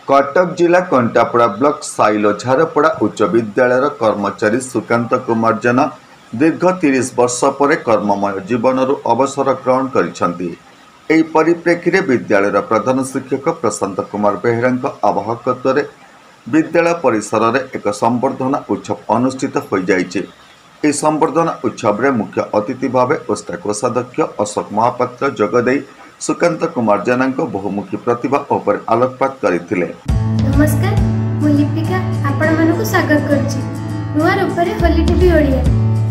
कटक जिला कंटापड़ा block silo Jharpada उच्च विद्यालय कर्मचारी सुकांत कुमार जेना दीर्घ 30 वर्ष पर कर्ममय जीवन अवसर ग्रहण करिसेंती। एही परिप्रेक्षी में विद्यालय प्रधान शिक्षक प्रशांत कुमार बेहेरा आवाहकत्व विद्यालय परिसर में एक संबर्धना उत्सव अनुष्ठित हो जाइए। यह संबर्धना उत्सव में मुख्य अतिथि भाव ओस्टा कोषाध्यक्ष अशोक महापात्र जोगदे सुकांत कुमार जेना बहुमुखी प्रतिभा उपर आलोकपात करथिले। नमस्कार, मु लिपिका आपण मानकु स्वागत करछि नुआ रूपरे होली टीवी ओडिया।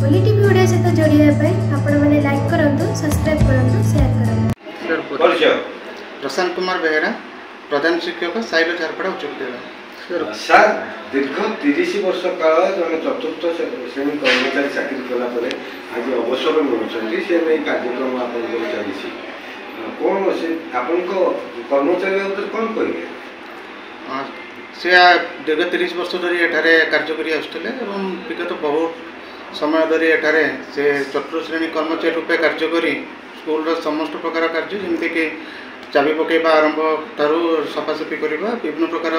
होली टीवी ओडिया सहित जोड़िया पई आपण माने लाइक करंतु, सब्सक्राइब करंतु, शेयर करंतु। प्रशांत कुमार बेहेरा प्रधान शिक्षक साइलो झारपड़ा उच्च विद्यालय। सर दीर्घ 30 वर्ष काल जन चतुर्थ श्रेणी कर्मचारी चाकरी कला आज अवसर मिलुंट से नहीं कार्यक्रम आप चली कौन से आपण कर्मचारी कौन कहे से दीर्घ 30 वर्ष धरी एठारे कार्य करी आसुले एवं विगत बहुत समय धरी एठारे से चतुर्थ श्रेणी कर्मचारी रूपे कार्य करी स्कूल समस्त प्रकार कार्य जमती कि चाबी पकेबा आरंभ ठारू सफासफी करवा विभिन्न प्रकार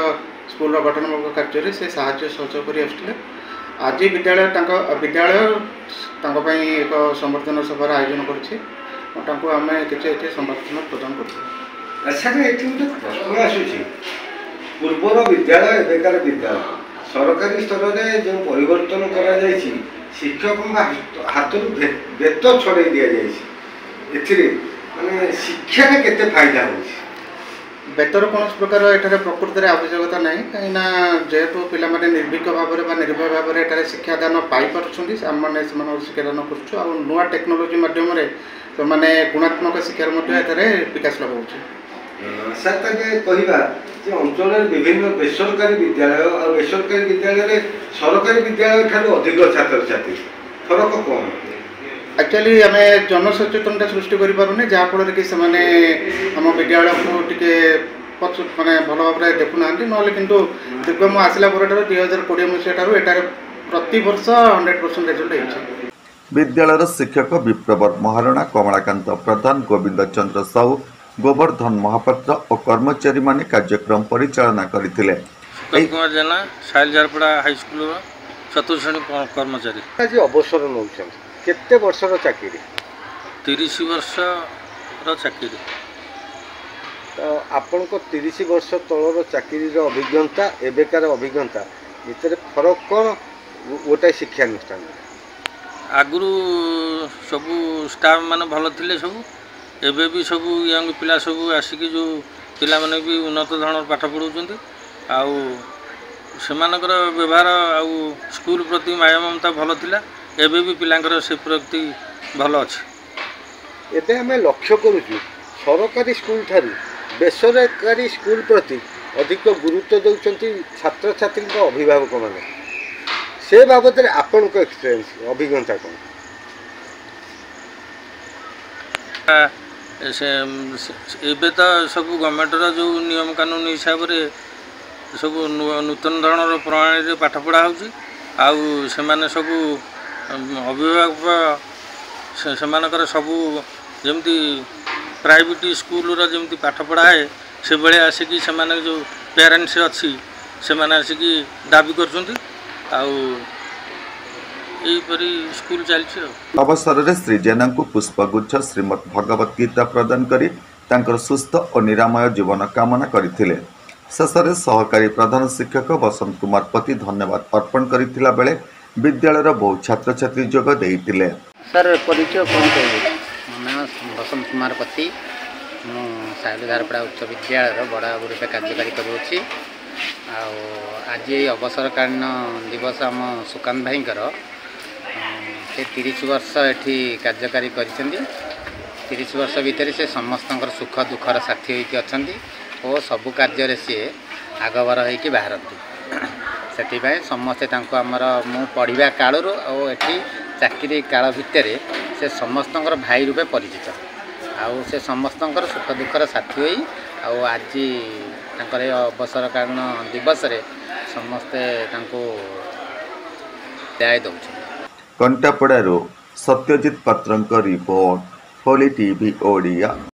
स्कूल गठनात्मक कार्य से साहाय्य सहयोग कर आसुले। आज विद्यालय एक संबर्धना सभार आयोजन करछि आम कि संबर्धना प्रदान कर। अच्छा प्रश्न आसूँ पूर्वर विद्यालय एबेकार विद्यालय सरकारी स्तर में जो परिवर्तन कर शिक्षकों हाथ बेत छड़े दि जाए माने शिक्षा में केते फायदा हो बेतर कौन प्रकार एठारे प्रकृति में आवश्यकता ना कहीं जेहेतु पिला माने निर्भीक भाव में निर्भय भाव में शिक्षादान पाई पार्टी आम शिक्षादान कर नुआ टेक्नोलोजी मध्यम तो माने गुणात्मक शिक्षार विकास लाभ हो। सर कहवा अंचल विभिन्न बेसरकारी विद्यालय और बेसरकारी विद्यालय सरकारी विद्यालय ठारू अधिक छात्र छात्री फरक कौन एक्चुअली आम जनसचेतनता सृष्टि करें जहाँफल कि आम विद्यालय को टे माने भल भाव में देखुना ना कि दीर्घ मु आसला 2020 मसीह ठार प्रति वर्ष 100% रेजल्ट हो। विद्यालय शिक्षक विप्रवर महारणा, कमलाकांत प्रधान, गोविंद चंद्र साहू, गोवर्धन महापात्र और कर्मचारी माने कार्यक्रम परिचालना करथिले। कुमार जेना साइल झारपड़ा हाईस्कूल चतुर्थ श्रेणी कर्मचारी आज अवसर नौ केते वर्षर चाकरी 30 वर्षर चाकरी तो आपण को 30 वर्ष तलर चाकरी अभिज्ञता एबेकार अभिज्ञता भितर फरक कौन गोटे शिक्षानुष्ठान आगु सबू स्टाफ मान भल थे सब एबे भी सब यंग पिला सब आसिक जो पिला माने भी उन्नत धरण पाठ पढ़ाऊँ आउ सेमानकर व्यवहार आउ स्कूल प्रति माया ममता भल थिला एबे भी पिलांकर से प्रति भल अच्छे। एबे हमें लक्ष्य करूँ सरकारी स्कूल ठारू बेसरकारी स्कूल प्रति अधिक गुरुत्व दौरान छात्र छात्री अभिभावक माने से बाबद आपण को एक्सपीरियंस अभिज्ञता कौन एबे तो सब गवर्नमेंटर जो नियम कानून हिसाब से सब नूतन धरण प्रणाली पाठ पढ़ा हो सब अभिभावक से सबू जमती प्राइवेट स्कूल जमती पाठ पढ़ा है से बेले आसिक जो पेरेंट्स अच्छी से आसिक दाबी कर स्कूल चलती। अवसर में श्री जेना को पुष्पगुच्छ श्रीमद भगवत गीता प्रदान करी तांकर सुस्थ और निरामय जीवन कामना करथिले। शेष में सहकारी प्रधान शिक्षक बसंत कुमार पति धन्यवाद अर्पण करथिला बेले विद्यालय बहु छात्र छात्री जोग देइतिले। सर परिचय कौन कह मैं बसंत कुमार पति साइलो झारपड़ा उच्च विद्यालय बड़ा रूपे कार्यकारी करुँची आज अवसरकालीन दिवस आम सुकांत भाई से 30 वर्ष ये कार्यकारी कर 30 वर्ष भितर से समस्त सुख दुखर साथी होती और सबु कार्य सी आगभर हो बाहरती से समस्ते आमर मु पढ़ा कालू और ये चाकरी काल भितर से समस्त भाई रूपे परिचित आउ से समस्त सुख दुखर साथी हो आज अवसरकालीन दिवस रे समस्ते न्याय दौर। कंटापड़ारू सत्यजित पात्रंक रिपोर्ट होली टीवी ओडिया।